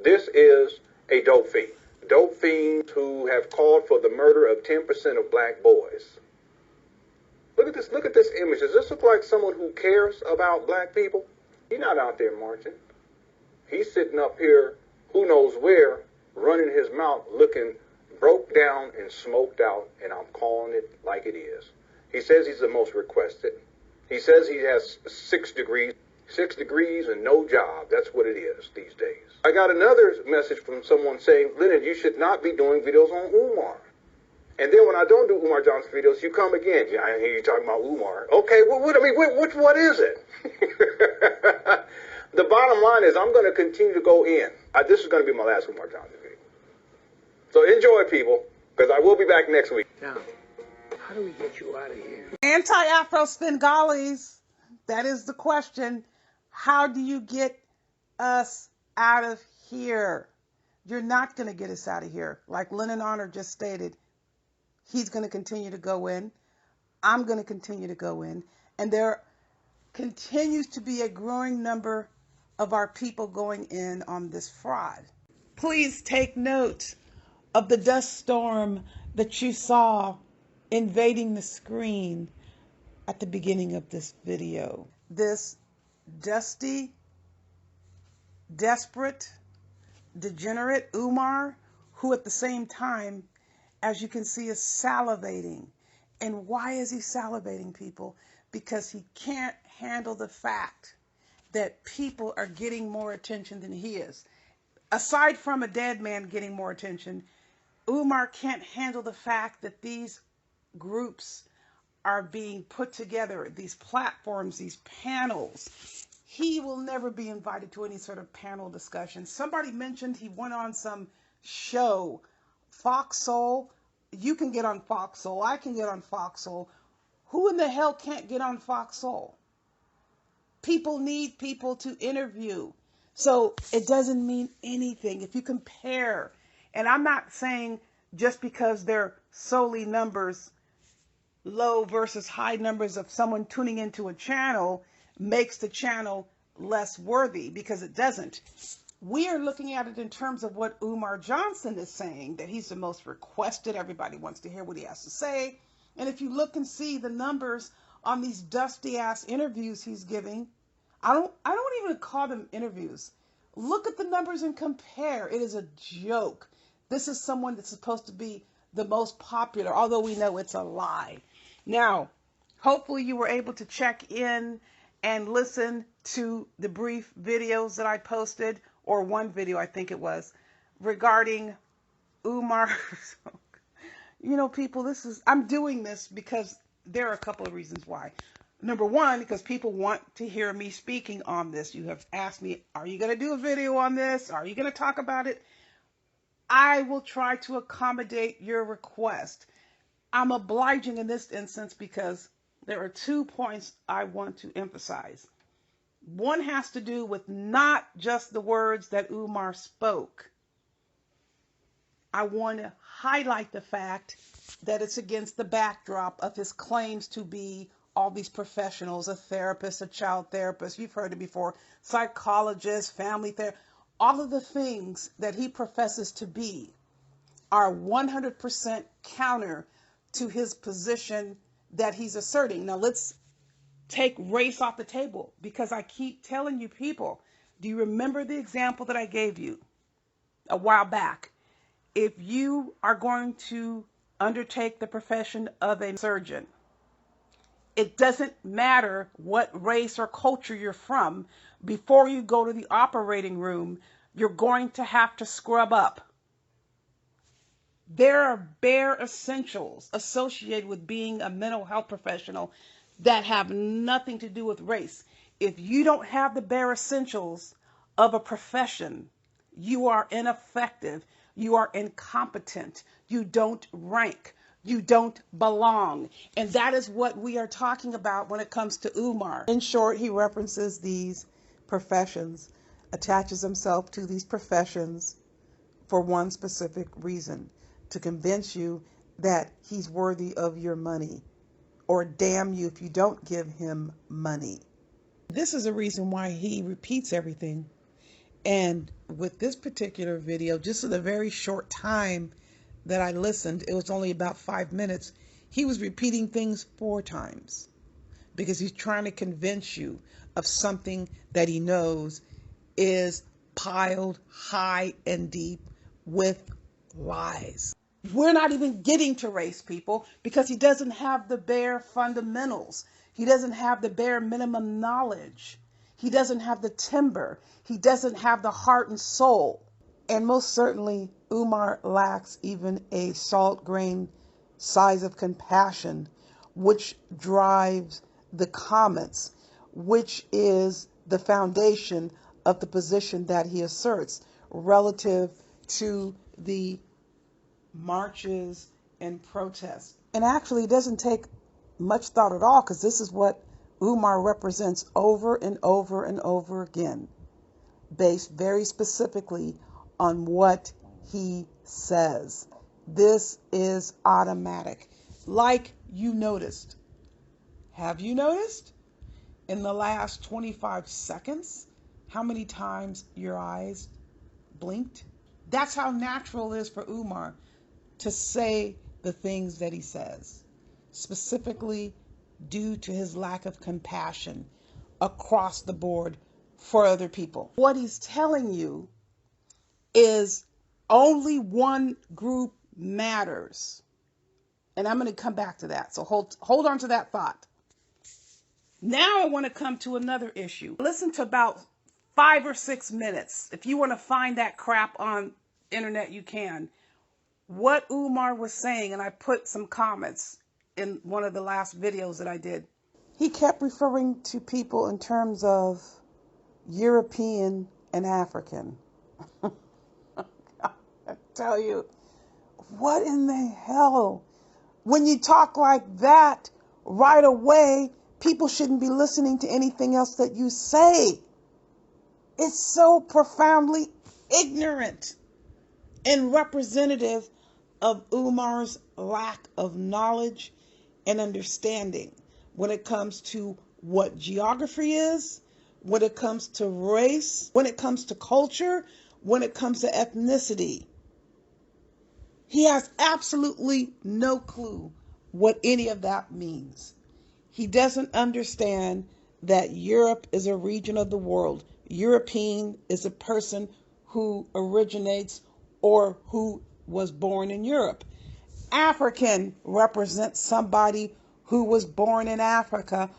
This is a dope fiend. Dope fiends who have called for the murder of 10% of black boys. Look at this. Look at this image. Does this look like someone who cares about black people? He's not out there marching. He's sitting up here, who knows where, running his mouth, looking broke down and smoked out, and I'm calling it like it is. He says he's the most requested. He says he has 6 degrees. 6 degrees and no job. That's what it is these days. I got another message from someone saying, Leonard, you should not be doing videos on Umar. And then when I don't do Umar Johnson videos, you come again. Yeah, I hear you talking about Umar. Okay, well, what is it? The bottom line is I'm going to continue to go in. This is going to be my last Umar Johnson video. So enjoy, people, because I will be back next week. Now, how do we get you out of here? Anti-Afro Spengalis. That is the question. How do you get us out of here? You're not going to get us out of here. Like Lennon Honor just stated, he's going to continue to go in. I'm going to continue to go in. And there continues to be a growing number of our people going in on this fraud. Please take note of the dust storm that you saw invading the screen at the beginning of this video. This dusty, desperate, degenerate Umar, who at the same time, as you can see, is salivating. And why is he salivating, people? Because he can't handle the fact that people are getting more attention than he is. Aside from a dead man getting more attention, Umar can't handle the fact that these groups are being put together, these platforms, these panels. He will never be invited to any sort of panel discussion. Somebody mentioned he went on some show, Fox Soul. You can get on Fox Soul. I can get on Fox Soul. Who in the hell can't get on Fox Soul? People need people to interview. So it doesn't mean anything. If you compare, and I'm not saying just because they're solely numbers, low versus high numbers of someone tuning into a channel makes the channel less worthy, because it doesn't. We are looking at it in terms of what Umar Johnson is saying, that he's the most requested. Everybody wants to hear what he has to say. And if you look and see the numbers on these dusty ass interviews he's giving, I don't even call them interviews. Look at the numbers and compare. It is a joke. This is someone that's supposed to be the most popular, although we know it's a lie. Now, hopefully you were able to check in and listen to the brief videos that I posted, or one video I think it was, regarding Umar. You know, people, I'm doing this because there are a couple of reasons why. Number one, because people want to hear me speaking on this. You have asked me, are you going to do a video on this? Are you going to talk about it? I will try to accommodate your request. I'm obliging in this instance because there are 2 points I want to emphasize. One has to do with not just the words that Umar spoke. I want to highlight the fact that it's against the backdrop of his claims to be all these professionals, a therapist, a child therapist, you've heard it before, psychologist, family therapist. All of the things that he professes to be are 100% counter to his position that he's asserting. Now let's take race off the table, because I keep telling you, people, do you remember the example that I gave you a while back? If you are going to undertake the profession of a surgeon, it doesn't matter what race or culture you're from. Before you go to the operating room, you're going to have to scrub up. There are bare essentials associated with being a mental health professional that have nothing to do with race. If you don't have the bare essentials of a profession, you are ineffective. You are incompetent. You don't rank. You don't belong. And that is what we are talking about when it comes to Umar. In short, he references these professions, attaches himself to these professions for one specific reason: to convince you that he's worthy of your money, or damn you if you don't give him money. This is a reason why he repeats everything. And with this particular video, just in the very short time that I listened, it was only about 5 minutes, he was repeating things 4 times because he's trying to convince you of something that he knows is piled high and deep with lies. We're not even getting to race, people, because he doesn't have the bare fundamentals. He doesn't have the bare minimum knowledge. He doesn't have the timber. He doesn't have the heart and soul. And most certainly, Umar lacks even a salt grain size of compassion, which drives the comments, which is the foundation of the position that he asserts relative to the marches and protests. And actually, it doesn't take much thought at all, because this is what Umar represents over and over and over again, based very specifically on what he says. This is automatic. Like you noticed. Have you noticed in the last 25 seconds how many times your eyes blinked? That's how natural it is for Umar to say the things that he says, specifically due to his lack of compassion across the board for other people. What he's telling you is only one group matters. And I'm going to come back to that. So hold on to that thought. Now I want to come to another issue. Listen to about 5 or 6 minutes. If you want to find that crap on internet, you can. What Umar was saying, and I put some comments in one of the last videos that I did. He kept referring to people in terms of European and African. I tell you, what in the hell? When you talk like that, right away, people shouldn't be listening to anything else that you say. It's so profoundly ignorant and representative of Umar's lack of knowledge and understanding when it comes to what geography is, when it comes to race, when it comes to culture, when it comes to ethnicity. He has absolutely no clue what any of that means. He doesn't understand that Europe is a region of the world. European is a person who originates or who was born in Europe. African represents somebody who was born in Africa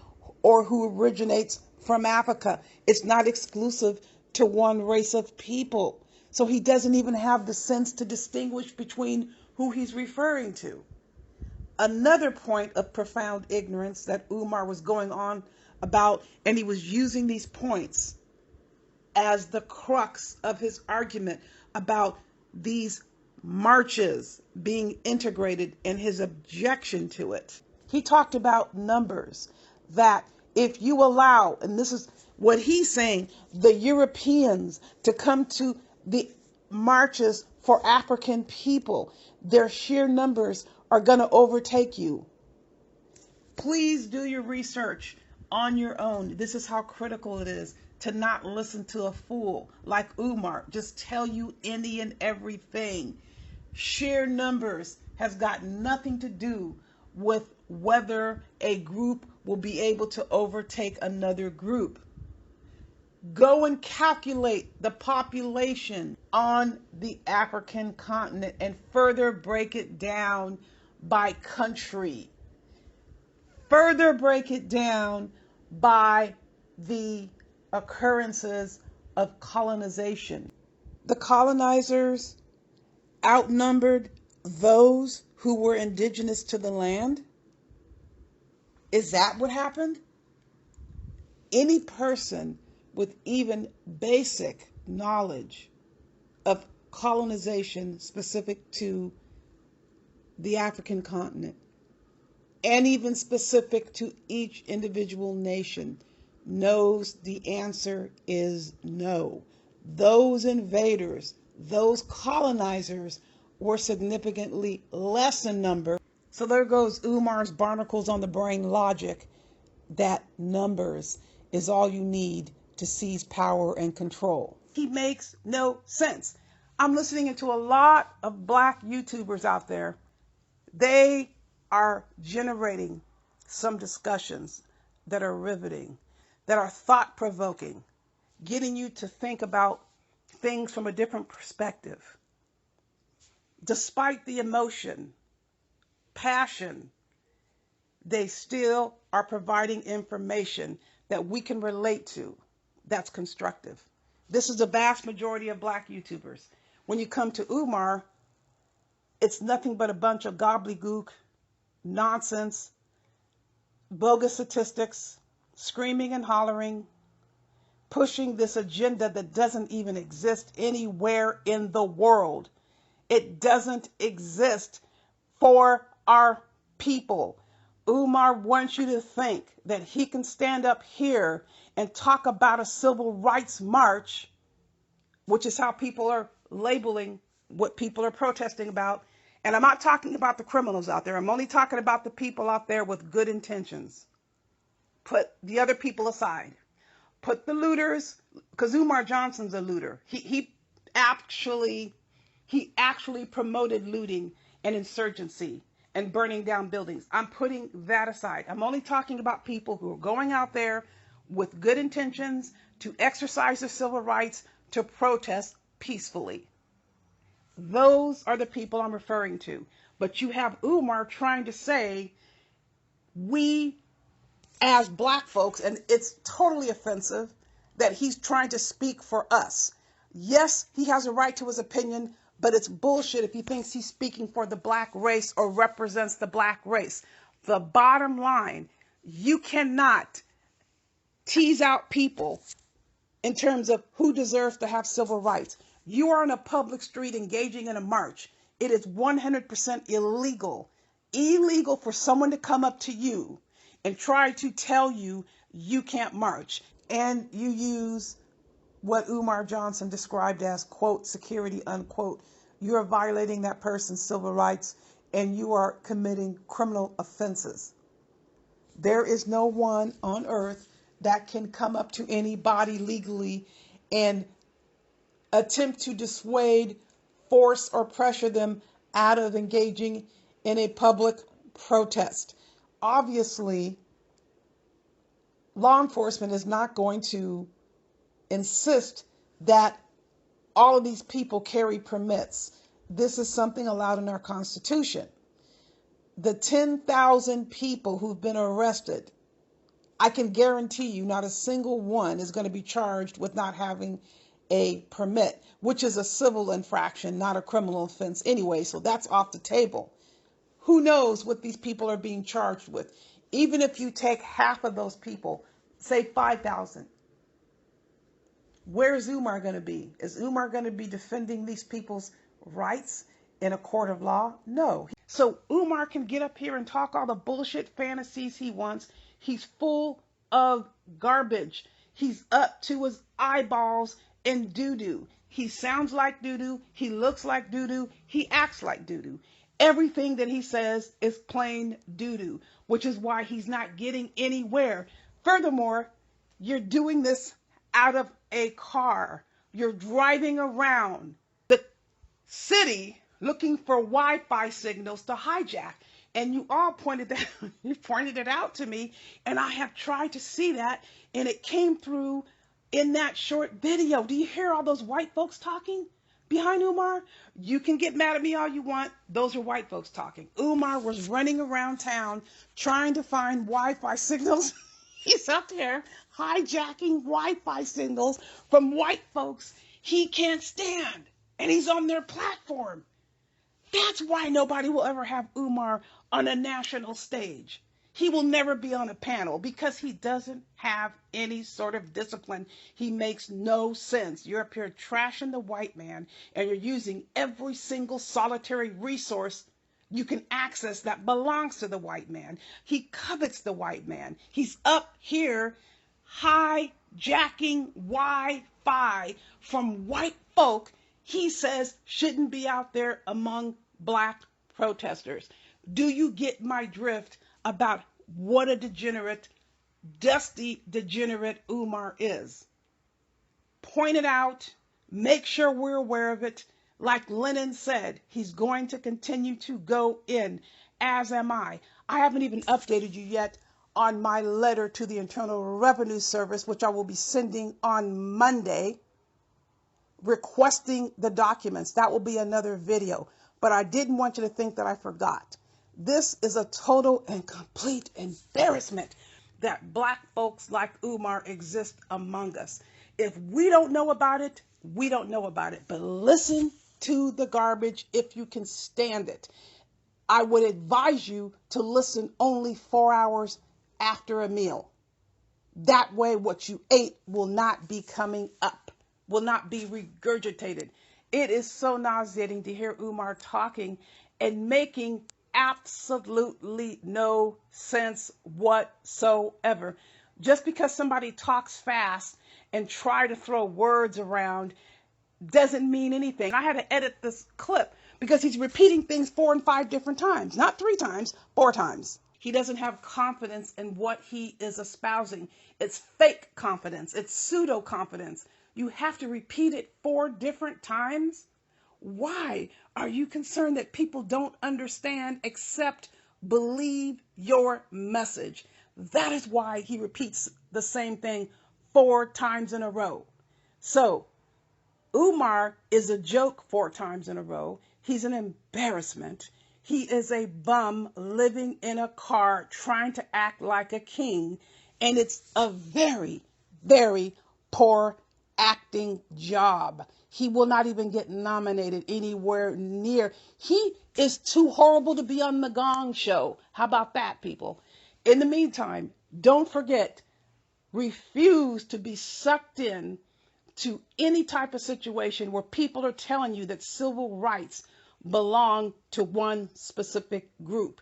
or who originates from Africa. It's not exclusive to one race of people. So he doesn't even have the sense to distinguish between who he's referring to. Another point of profound ignorance that Umar was going on about, and he was using these points as the crux of his argument about these marches being integrated and his objection to it. He talked about numbers, that if you allow, and this is what he's saying, the Europeans to come to the marches for African people, their sheer numbers are going to overtake you. Please do your research on your own. This is how critical it is to not listen to a fool like Umar just tell you any and everything. Sheer numbers has got nothing to do with whether a group will be able to overtake another group. Go and calculate the population on the African continent and further break it down by country. Further break it down by the occurrences of colonization. The colonizers outnumbered those who were indigenous to the land. Is that what happened? Any person with even basic knowledge of colonization specific to the African continent, and even specific to each individual nation, knows the answer is no. Those invaders, those colonizers, were significantly less in number. So there goes Umar's barnacles on the brain logic that numbers is all you need to seize power and control. He makes no sense. I'm listening to a lot of black YouTubers out there. They are generating some discussions that are riveting, that are thought-provoking, getting you to think about things from a different perspective. Despite the emotion, passion, they still are providing information that we can relate to that's constructive. This is the vast majority of black YouTubers. When you come to Umar, it's nothing but a bunch of gobbledygook, nonsense, bogus statistics, screaming and hollering, pushing this agenda that doesn't even exist anywhere in the world. It doesn't exist for our people. Umar wants you to think that he can stand up here and talk about a civil rights march, which is how people are labeling what people are protesting about. And I'm not talking about the criminals out there. I'm only talking about the people out there with good intentions. Put the other people aside. Put the looters, because Umar Johnson's a looter. He actually promoted looting and insurgency and burning down buildings. I'm putting that aside. I'm only talking about people who are going out there with good intentions to exercise their civil rights, to protest peacefully. Those are the people I'm referring to. But you have Umar trying to say, we as black folks, and it's totally offensive that he's trying to speak for us. Yes, he has a right to his opinion, but it's bullshit if he thinks he's speaking for the black race or represents the black race. The bottom line, you cannot tease out people in terms of who deserves to have civil rights. You are on a public street engaging in a march. It is 100% illegal for someone to come up to you and try to tell you you can't march. And you use what Umar Johnson described as, quote, security, unquote. You are violating that person's civil rights and you are committing criminal offenses. There is no one on earth that can come up to anybody legally and attempt to dissuade, force, or pressure them out of engaging in a public protest. Obviously, law enforcement is not going to insist that all of these people carry permits. This is something allowed in our Constitution. The 10,000 people who've been arrested, I can guarantee you not a single one is going to be charged with not having a permit, which is a civil infraction, not a criminal offense anyway, so that's off the table. Who knows what these people are being charged with? Even if you take half of those people, say 5,000, where is Umar going to be? Is Umar going to be defending these people's rights in a court of law? No. So Umar can get up here and talk all the bullshit fantasies he wants. He's full of garbage. He's up to his eyeballs in doo-doo. He sounds like doo-doo. He looks like doo-doo. He acts like doo-doo. Everything that he says is plain doo-doo, which is why he's not getting anywhere. Furthermore, you're doing this out of a car. You're driving around the city looking for Wi-Fi signals to hijack. And you all pointed it out to me, and I have tried to see that, and it came through in that short video. Do you hear all those white folks talking behind Umar? You can get mad at me all you want. Those are white folks talking. Umar was running around town trying to find Wi-Fi signals. He's up there hijacking Wi-Fi signals from white folks he can't stand, and he's on their platform. That's why nobody will ever have Umar on a national stage. He will never be on a panel because he doesn't have any sort of discipline. He makes no sense. You're up here trashing the white man, and you're using every single solitary resource you can access that belongs to the white man. He covets the white man. He's up here hijacking Wi-Fi from white folk he says shouldn't be out there among black protesters. Do you get my drift about what a degenerate, dusty, degenerate Umar is? Point it out, Make sure we're aware of it. Like Lennon said, he's going to continue to go in, as am I. I haven't even updated you yet on my letter to the Internal Revenue Service, which I will be sending on Monday, requesting the documents. That will be another video. But I didn't want you to think that I forgot. This is a total and complete embarrassment that black folks like Umar exist among us. If we don't know about it, we don't know about it. But listen to the garbage if you can stand it. I would advise you to listen only 4 hours after a meal. That way, what you ate will not be coming up, will not be regurgitated. It is so nauseating to hear Umar talking and making absolutely no sense whatsoever. Just because somebody talks fast and try to throw words around doesn't mean anything. I had to edit this clip because he's repeating things 4 and 5 different times, not 3 times, 4 times. He doesn't have confidence in what he is espousing. It's fake confidence. It's pseudo confidence. You have to repeat it 4 different times. Why are you concerned that people don't understand except believe your message? That is why he repeats the same thing 4 times in a row. So Umar is a joke 4 times in a row. He's an embarrassment. He is a bum living in a car trying to act like a king. And it's a very, very poor acting job. He will not even get nominated anywhere near. He is too horrible to be on the Gong Show. How about that, people? In the meantime, don't forget, refuse to be sucked in to any type of situation where people are telling you that civil rights belong to one specific group.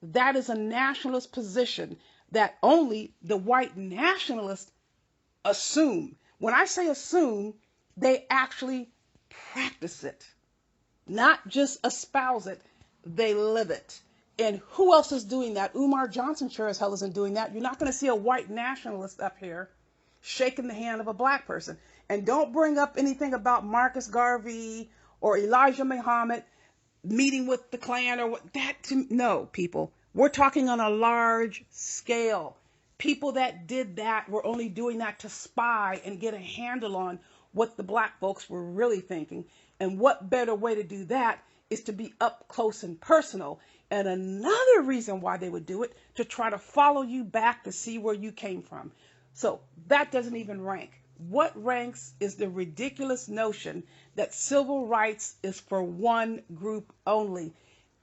That is a nationalist position that only the white nationalists assume. When I say assume, they actually practice it, not just espouse it, they live it. And who else is doing that? Umar Johnson sure as hell isn't doing that. You're not going to see a white nationalist up here shaking the hand of a black person. And don't bring up anything about Marcus Garvey or Elijah Muhammad meeting with the Klan or what that. No, people. We're talking on a large scale. People that did that were only doing that to spy and get a handle on what the black folks were really thinking. And what better way to do that is to be up close and personal. And another reason why they would do it, to try to follow you back to see where you came from. So that doesn't even rank. What ranks is the ridiculous notion that civil rights is for one group only.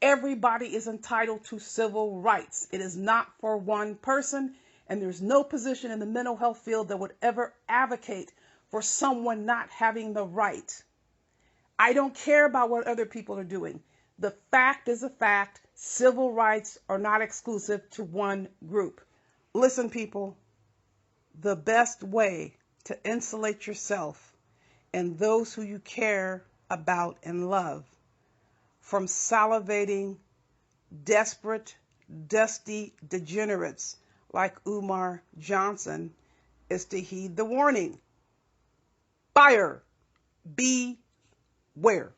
Everybody is entitled to civil rights. It is not for one person, and there's no position in the mental health field that would ever advocate for someone not having the right. I don't care about what other people are doing. The fact is a fact. Civil rights are not exclusive to one group. Listen, people, the best way to insulate yourself and those who you care about and love from salivating, desperate, dusty degenerates like Umar Johnson is to heed the warning. Fire. Beware.